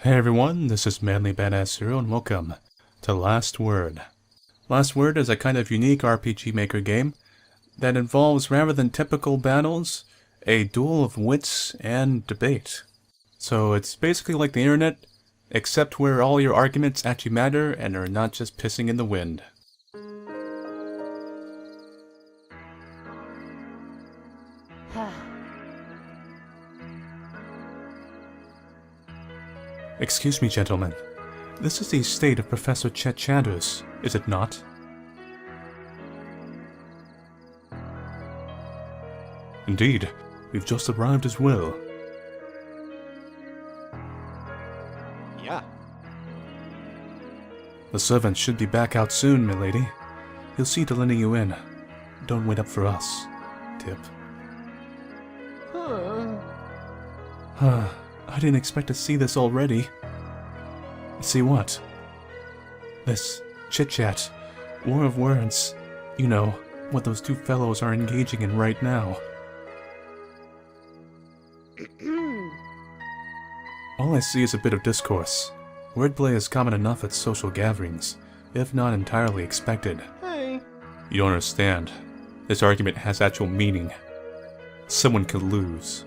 Hey everyone, this is Manly Badass Zero and welcome to Last Word. Last Word is a kind of unique RPG Maker game that involves, rather than typical battles, a duel of wits and debate. So it's basically like the internet, except where all your arguments actually matter and are not just pissing in the wind. Excuse me, gentlemen. This is the estate of Professor Chet Chanders, is it not? Indeed. We've just arrived as well. Yeah. The servant should be back out soon, milady. He'll see to letting you in. Don't wait up for us. Tip. I didn't expect to see this already. See what? This chit-chat. War of words. You know, what those two fellows are engaging in right now. All I see is a bit of discourse. Wordplay is common enough at social gatherings, if not entirely expected. Hey. You don't understand. This argument has actual meaning. Someone could lose.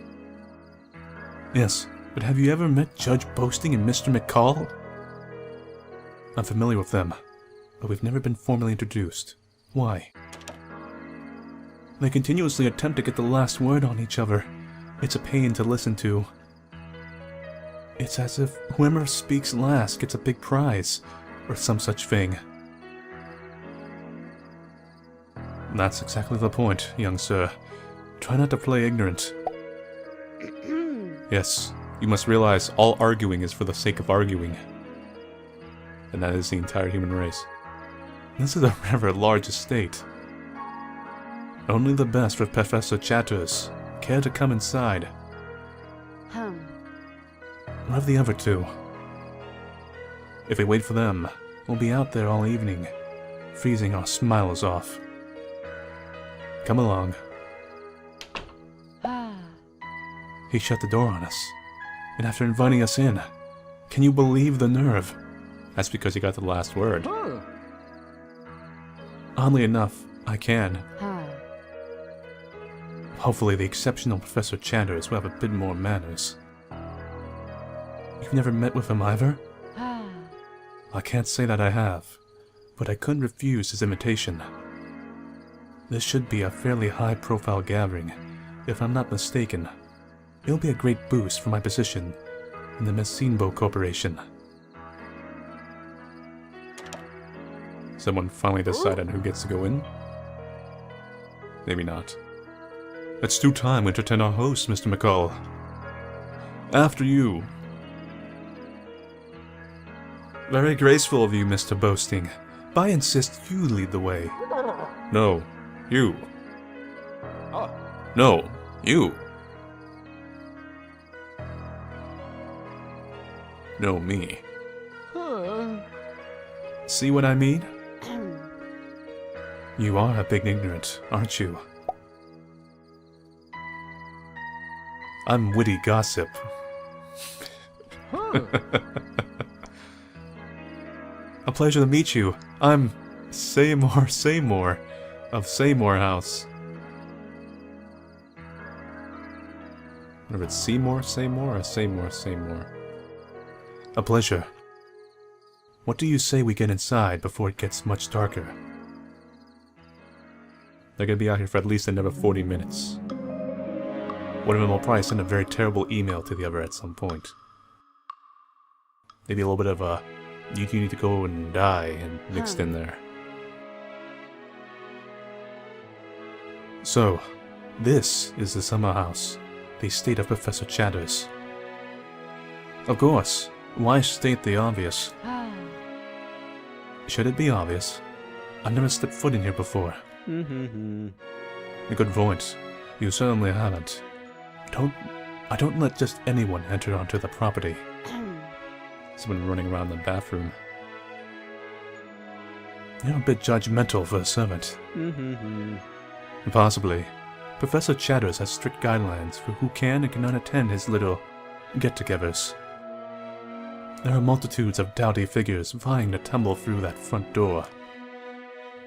Yes, but have you ever met Judge Boasting and Mr. McCall? I'm familiar with them, but we've never been formally introduced. Why? They continuously attempt to get the last word on each other. It's a pain to listen to. It's as if whoever speaks last gets a big prize, or some such thing. That's exactly the point, young sir. Try not to play ignorant. Yes, you must realize all arguing is for the sake of arguing. And that is the entire human race. This is a rather large estate. Only the best for Professor Chatters. Care to come inside? What of the other two? If we wait for them, we'll be out there all evening, freezing our smiles off. Come along. He shut the door on us, and after inviting us in, can you believe the nerve? That's because he got the last word. Oddly enough, I can. Hopefully the exceptional Professor Chanders will have a bit more manners. You've never met with him either? I can't say that I have, but I couldn't refuse his invitation. This should be a fairly high-profile gathering, if I'm not mistaken. It'll be a great boost for my position in the Messinbo Corporation. Someone finally decided who gets to go in? Maybe not. It's due time to entertain our host, Mr. McCall. After you. Very graceful of you, Mr. Boasting. But I insist you lead the way. No, you. No, you. No, me. See what I mean? You are a big ignorant, aren't you? I'm witty gossip. A pleasure to meet you. I'm Seymour of Seymour House. Whether it's Seymour or Seymour. A pleasure. What do you say we get inside before it gets much darker? They're gonna be out here for at least another 40 minutes. One of them will probably send a very terrible email to the other at some point. Maybe a little bit of a, you need to go and die, and mixed in there. So, this is the summer house, the estate of Professor Chatters. Of course, why state the obvious? Should it be obvious? I've never stepped foot in here before. A good point. You certainly haven't. I don't let just anyone enter onto the property. Someone running around the bathroom. You're a bit judgmental for a servant. Possibly. Professor Chatters has strict guidelines for who can and cannot attend his little get-togethers. There are multitudes of dowdy figures vying to tumble through that front door.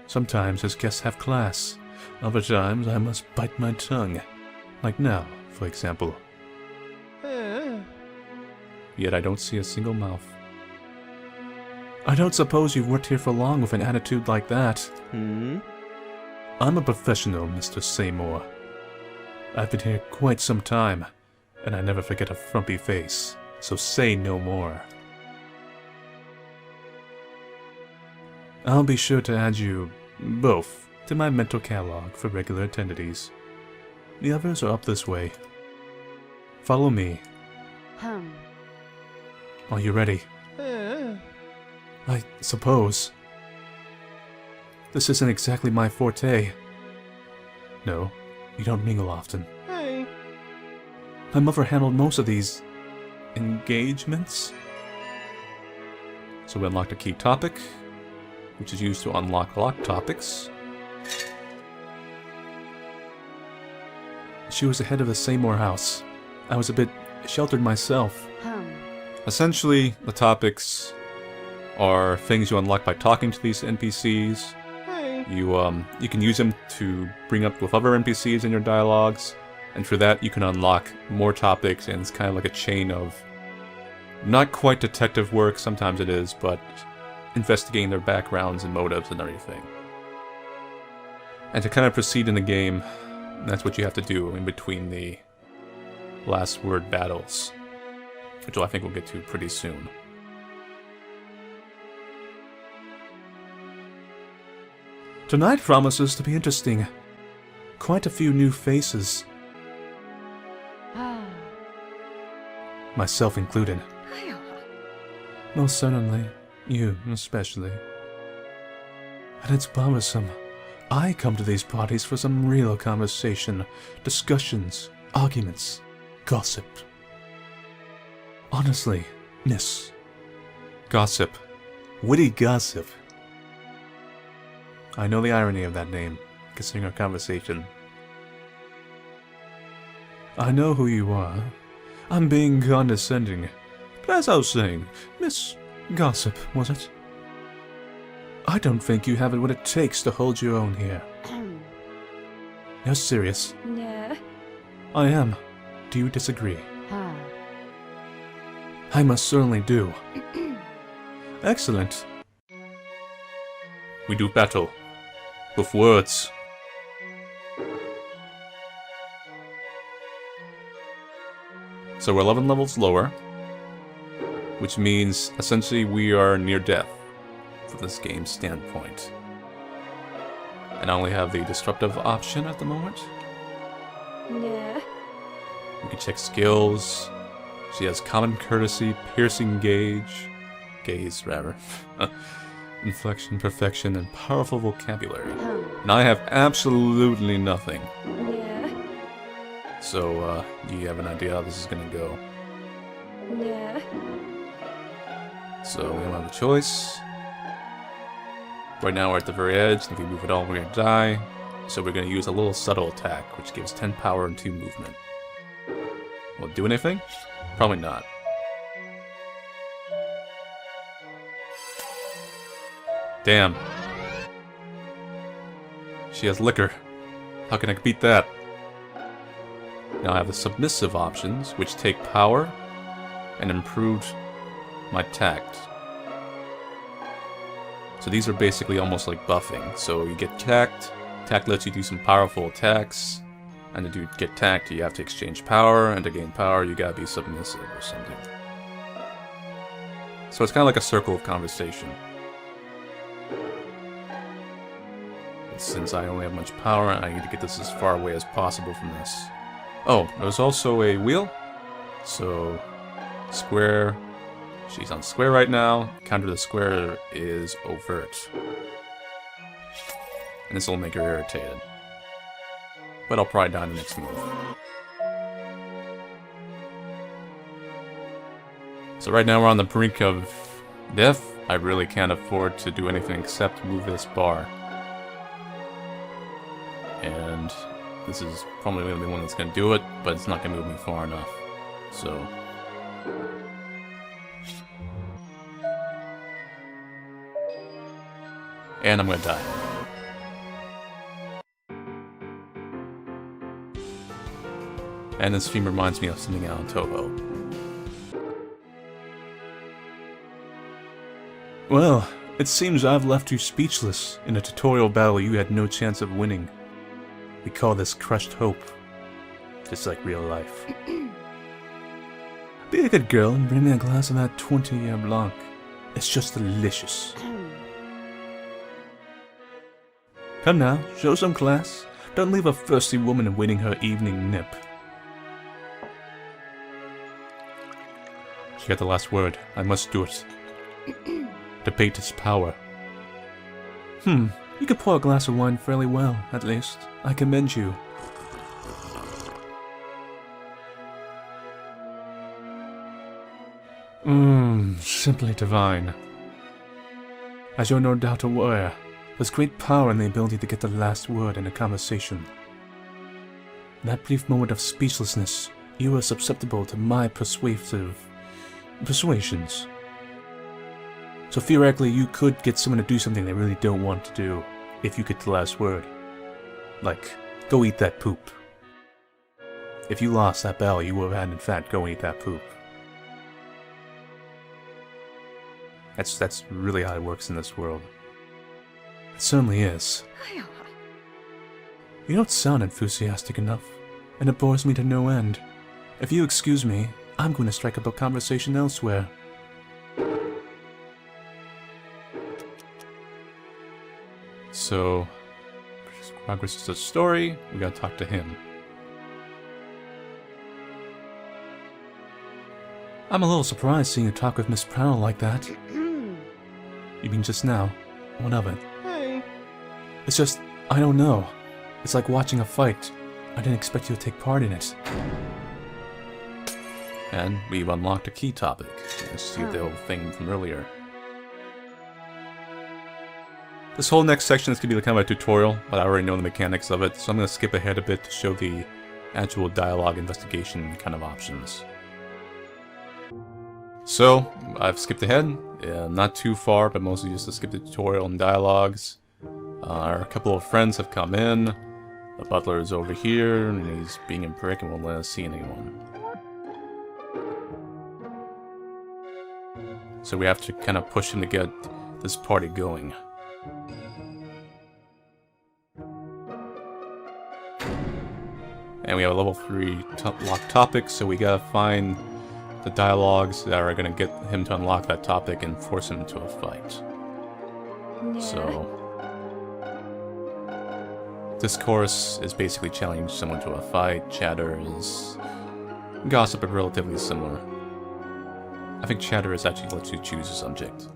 Sometimes his guests have class. Other times I must bite my tongue. Like now, for example. Yet I don't see a single mouth. I don't suppose you've worked here for long with an attitude like that. I'm a professional, Mr. Seymour. I've been here quite some time, and I never forget a frumpy face, so say no more. I'll be sure to add you both to my mental catalog for regular attendees. The others are up this way. Follow me. Are you ready? I suppose. This isn't exactly my forte. No, we don't mingle often. My mother handled most of these engagements. So we unlocked a key topic, which is used to unlock locked topics. She was the head of the Seymour house. I was a bit sheltered myself. Essentially, the topics are things you unlock by talking to these NPCs. You can use them to bring up with other NPCs in your dialogues, and for that you can unlock more topics, and it's kind of like a chain of not quite detective work, sometimes it is, but investigating their backgrounds and motives and everything. And to kind of proceed in the game, that's what you have to do in between the last word battles, which I think we'll get to pretty soon. Tonight promises to be interesting. Quite a few new faces. Myself included. Most certainly. You, especially. And it's bothersome. I come to these parties for some real conversation, discussions, arguments, gossip. Honestly, miss. Gossip. Witty gossip. I know the irony of that name, considering our conversation. I know who you are. I'm being condescending. But as I was saying, Miss Gossip, was it? I don't think you have it what it takes to hold your own here. You're serious? No. I am. Do you disagree? I most certainly do. Excellent. We do battle. With words. So we're 11 levels lower, which means essentially we are near death from this game's standpoint. And I only have the disruptive option at the moment. No. We can check skills. She has common courtesy, piercing gaze rather. Inflection, perfection, and powerful vocabulary. And I have absolutely nothing. Yeah. So, do you have an idea how this is gonna go? Yeah. So, we don't have a choice. Right now we're at the very edge, and if we move at all, we're gonna die. So we're gonna use a little subtle attack, which gives 10 power and 2 movement. Will it do anything? Probably not. Damn. She has liquor. How can I beat that? Now I have the submissive options, which take power and improve my tact. So these are basically almost like buffing. So you get tact. Tact lets you do some powerful attacks. And to get tact, you have to exchange power. And to gain power, you gotta be submissive or something. So it's kind of like a circle of conversation. Since I only have much power, I need to get this as far away as possible from this. Oh, there's also a wheel. So, square. She's on square right now. Counter to square is overt. And this will make her irritated. But I'll probably die in the next move. So right now we're on the brink of death. I really can't afford to do anything except move this bar. And this is probably the only one that's going to do it, but it's not going to move me far enough. So, And I'm gonna die. And this theme reminds me of something out on Toho. Well, it seems I've left you speechless in a tutorial battle you had no chance of winning. We call this crushed hope. Just like real life. Be a good girl and bring me a glass of that 20-year Blanc. It's just delicious. Come now, show some class. Don't leave a thirsty woman waiting her evening nip. She got the last word. I must do it. Debate is power. You could pour a glass of wine fairly well, at least. I commend you. Simply divine. As you're no doubt aware, there's great power in the ability to get the last word in a conversation. In that brief moment of speechlessness, you were susceptible to my persuasive persuasions. So theoretically, you could get someone to do something they really don't want to do, if you get the last word. Like, go eat that poop. If you lost that battle, you would have had, in fact, go eat that poop. That's really how it works in this world. It certainly is. You don't sound enthusiastic enough, and it bores me to no end. If you excuse me, I'm going to strike up a conversation elsewhere. So, progress to the story, we gotta talk to him. I'm a little surprised seeing you talk with Miss Prowl like that. You mean just now? What of it? Hey. It's just, I don't know. It's like watching a fight. I didn't expect you to take part in it. And we've unlocked a key topic. Let's see the old thing from earlier. This whole next section is going to be kind of a tutorial, but I already know the mechanics of it, so I'm going to skip ahead a bit to show the actual dialogue investigation kind of options. So, I've skipped ahead, not too far, but mostly just to skip the tutorial and dialogues. A couple of friends have come in, the butler is over here, and he's being a prick and won't let us see anyone. So we have to kind of push him to get this party going. And we have a level 3 locked topic, so we gotta find the dialogues that are gonna get him to unlock that topic and force him into a fight. Yeah. So, discourse is basically challenging someone to a fight. Chatter is gossip, but relatively similar. I think chatter is actually lets you choose a subject.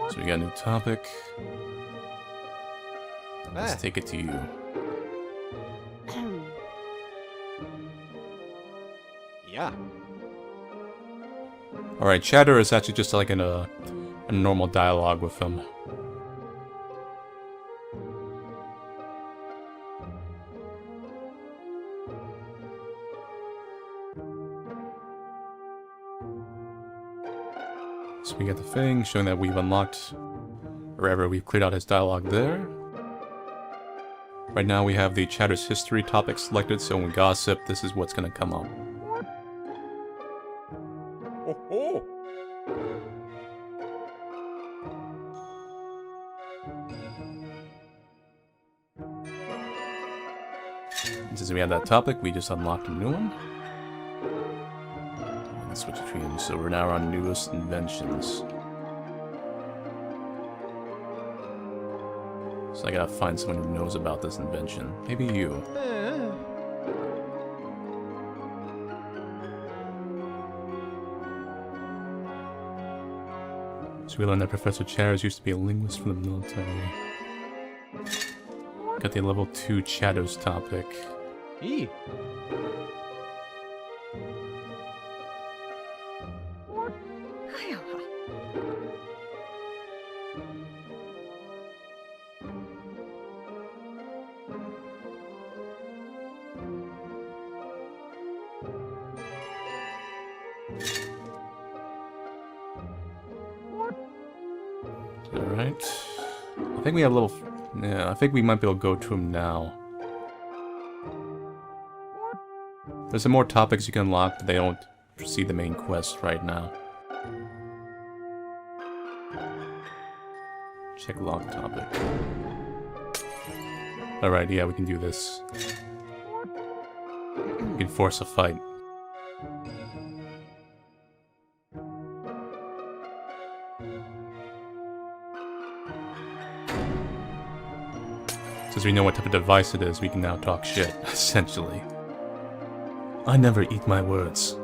So we got a new topic. Let's take it to you. Yeah. Alright, chatter is actually just like a normal dialogue with them. So we got the thing showing that we've unlocked, or rather we've cleared out his dialogue there. Right now we have the chatter's history topic selected, so when we gossip, this is what's going to come up. Oh. Since we have that topic, we just unlocked a new one. Let's switch between them. So we're now on newest inventions. So I gotta find someone who knows about this invention. Maybe you. So we learned that Professor Chatters used to be a linguist from the military. Got the level 2 Chatters topic. E. I think we have a little... Yeah, I think we might be able to go to him now. There's some more topics you can unlock, but they don't see the main quest right now. Check log topic. Alright, yeah, we can do this. We can force a fight. Since we know what type of device it is, we can now talk shit, essentially. I never eat my words.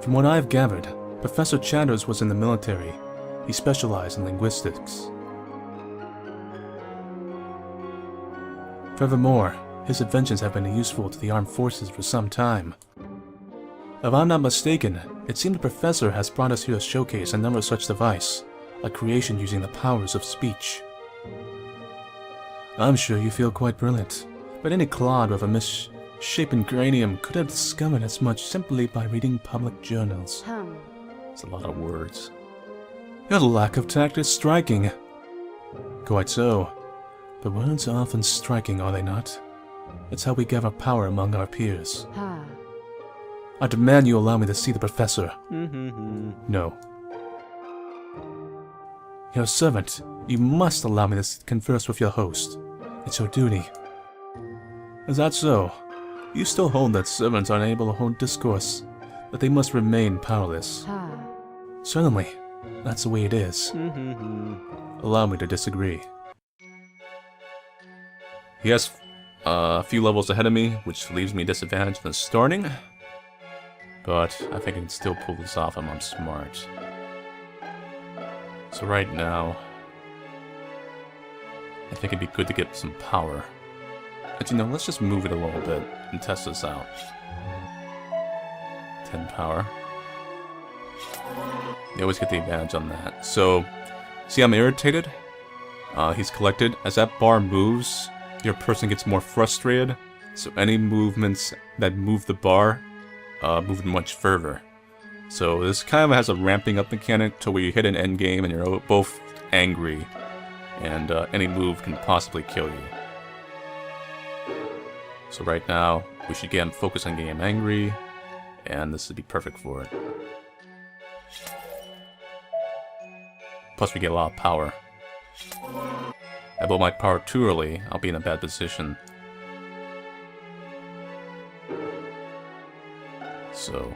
From what I've gathered, Professor Chatters was in the military. He specialized in linguistics. Furthermore, his inventions have been useful to the armed forces for some time. If I'm not mistaken, it seems the professor has brought us here to showcase another such device, a creation using the powers of speech. I'm sure you feel quite brilliant, but any clod with a misshapen cranium could have discovered as much simply by reading public journals. It's a lot of words. Your lack of tact is striking. Quite so. The words are often striking, are they not? It's how we gather power among our peers. I demand you allow me to see the professor. No. Your servant, you must allow me to converse with your host. It's your duty. Is that so? You still hold that servants are unable to hold discourse, that they must remain powerless. Certainly, that's the way it is. Allow me to disagree. He has a few levels ahead of me, which leaves me disadvantaged in the starting. But I think I can still pull this off if I'm smart. So right now, I think it'd be good to get some power. But you know, let's just move it a little bit and test this out. 10 power. You always get the advantage on that. So, see I'm irritated? He's collected. As that bar moves, your person gets more frustrated. So any movements that move the bar, move much further. So this kind of has a ramping up mechanic to where you hit an end game and you're both angry. And any move can possibly kill you. So right now, we should get him focused on getting him angry, and this would be perfect for it. Plus we get a lot of power. If I blow my power too early, I'll be in a bad position. So,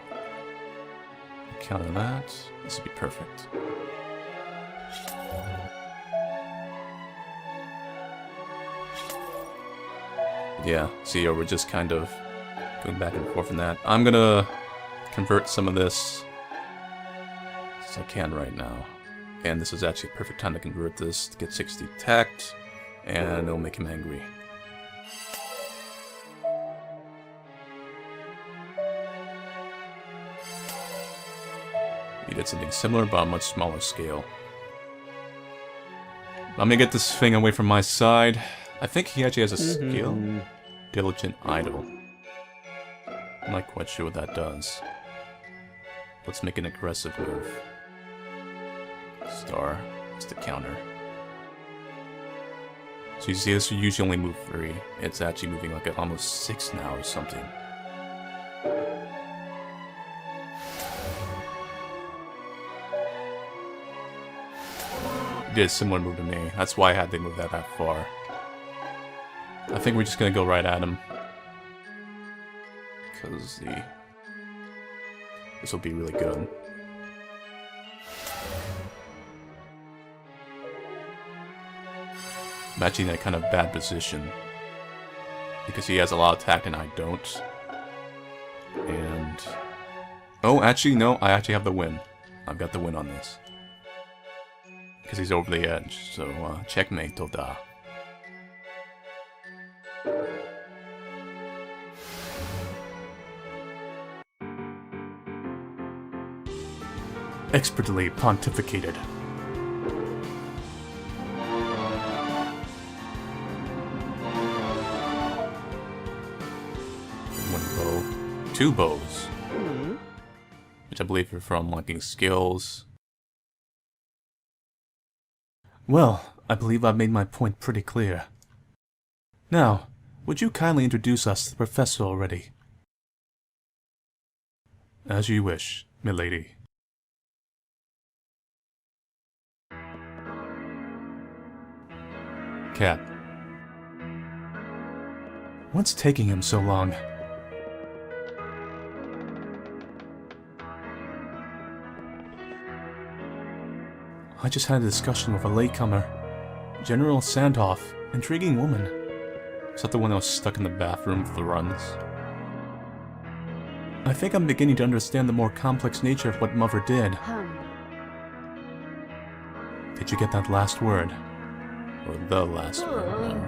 counter that, this would be perfect. Yeah, see, we're just kind of going back and forth on that. I'm gonna convert some of this as I can right now. And this is actually a perfect time to convert this to get 60 tact, and it'll make him angry. He did something similar, but on a much smaller scale. I'm gonna get this thing away from my side. I think he actually has a skill. Diligent Idol. I'm not quite sure what that does. Let's make an aggressive move. Star. It's the counter. So you see, this usually only move 3. It's actually moving like almost 6 now or something. He did a similar move to me. That's why I had to move that far. I think we're just gonna go right at him. Because this will be really good. I'm actually in a kind of bad position. Because he has a lot of tact and I don't. And... oh, actually, no, I actually have the win. I've got the win on this. Because he's over the edge, so checkmate, Toda. Expertly pontificated. One bow. 2 bows. Which I believe are for unlocking skills. Well, I believe I've made my point pretty clear. Now, would you kindly introduce us to the Professor already? As you wish, milady. Cap. What's taking him so long? I just had a discussion with a latecomer. General Sandhoff. Intriguing woman. Is that the one that was stuck in the bathroom with the runs? I think I'm beginning to understand the more complex nature of what Mother did. Did you get that last word? Or the last word?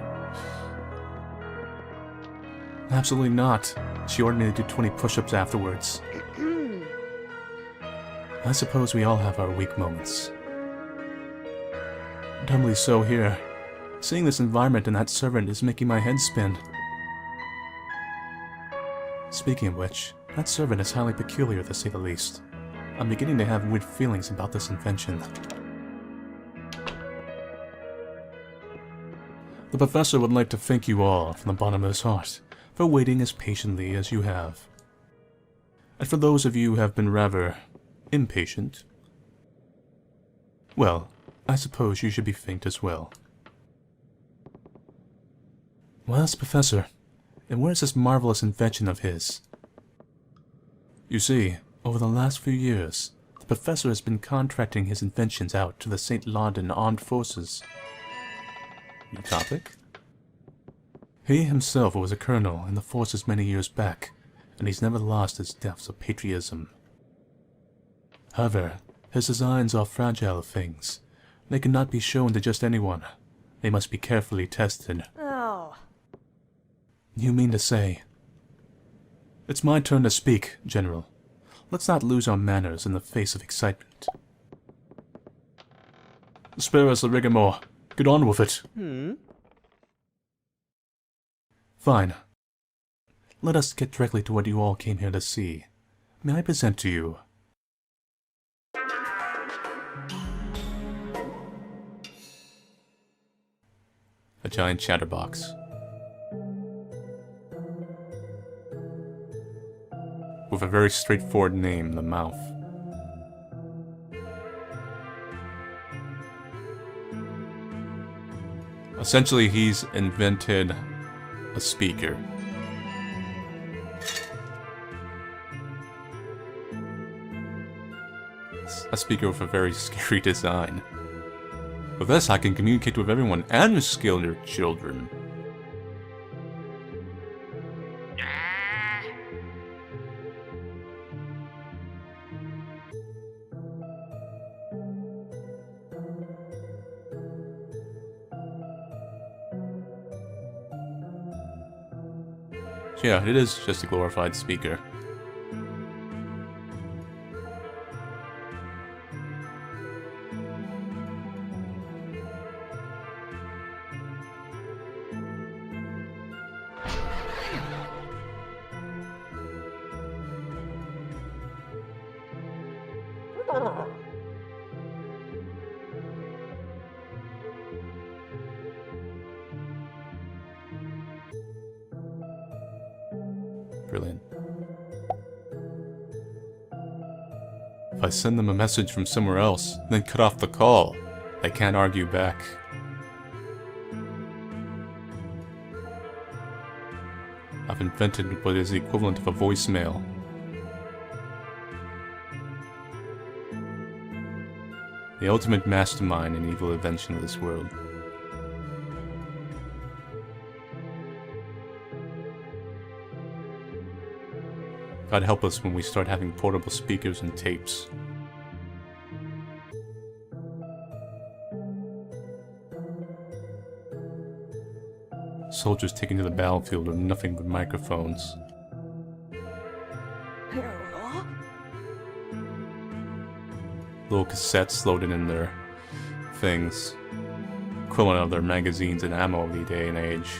Absolutely not. She ordered me to do 20 push-ups afterwards. I suppose we all have our weak moments. Doubly so here. Seeing this environment and that servant is making my head spin. Speaking of which, that servant is highly peculiar to say the least. I'm beginning to have weird feelings about this invention. The Professor would like to thank you all from the bottom of his heart for waiting as patiently as you have. And for those of you who have been rather impatient, well, I suppose you should be thanked as well. Well, yes, Professor, and where's this marvelous invention of his? You see, over the last few years, the Professor has been contracting his inventions out to the St. London Armed Forces. New topic? He himself was a colonel in the forces many years back, and he's never lost his depths of patriotism. However, his designs are fragile things. They cannot be shown to just anyone. They must be carefully tested. Oh. You mean to say... It's my turn to speak, General. Let's not lose our manners in the face of excitement. Spare us the rigmarole. Get on with it. Fine. Let us get directly to what you all came here to see. May I present to you... a giant chatterbox. With a very straightforward name in the mouth. Essentially, he's invented a speaker. A speaker with a very scary design. With this, I can communicate with everyone and scale your children. Yeah, it is just a glorified speaker. Brilliant. If I send them a message from somewhere else, then cut off the call, they can't argue back. I've invented what is the equivalent of a voicemail. The ultimate mastermind and evil invention of this world. God help us when we start having portable speakers and tapes. Soldiers taken to the battlefield with nothing but microphones. Little cassettes loaded in their things. Equivalent of their magazines and ammo of the day and age.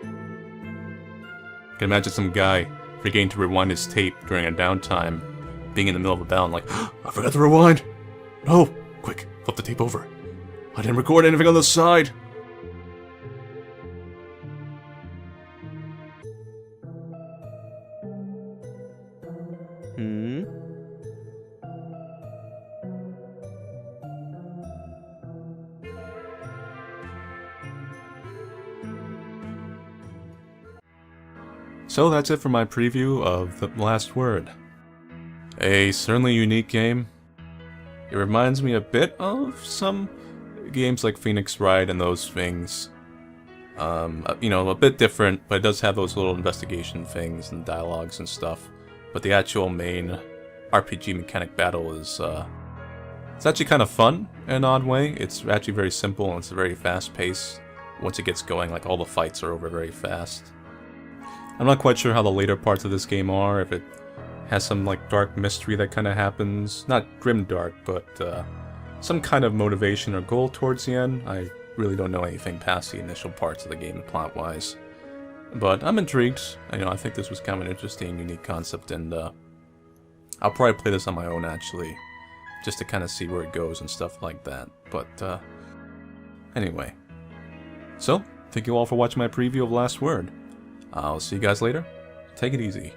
I can imagine some guy forgetting to rewind his tape during a downtime, being in the middle of a battle and like, I forgot to rewind! No! Quick, flip the tape over. I didn't record anything on the side. Hmm? So that's it for my preview of The Last Word. A certainly unique game. It reminds me a bit of some games like Phoenix Wright and those things. You know, a bit different, but it does have those little investigation things and dialogues and stuff. But the actual main RPG mechanic battle is, it's actually kind of fun in an odd way. It's actually very simple and it's very fast paced. Once it gets going, like all the fights are over very fast. I'm not quite sure how the later parts of this game are, if it has some like dark mystery that kind of happens. Not grim dark, but some kind of motivation or goal towards the end. I really don't know anything past the initial parts of the game plot-wise. But I'm intrigued. You know, I think this was kind of an interesting, unique concept, and I'll probably play this on my own actually, just to kind of see where it goes and stuff like that. But anyway. So, thank you all for watching my preview of Last Word. I'll see you guys later. Take it easy.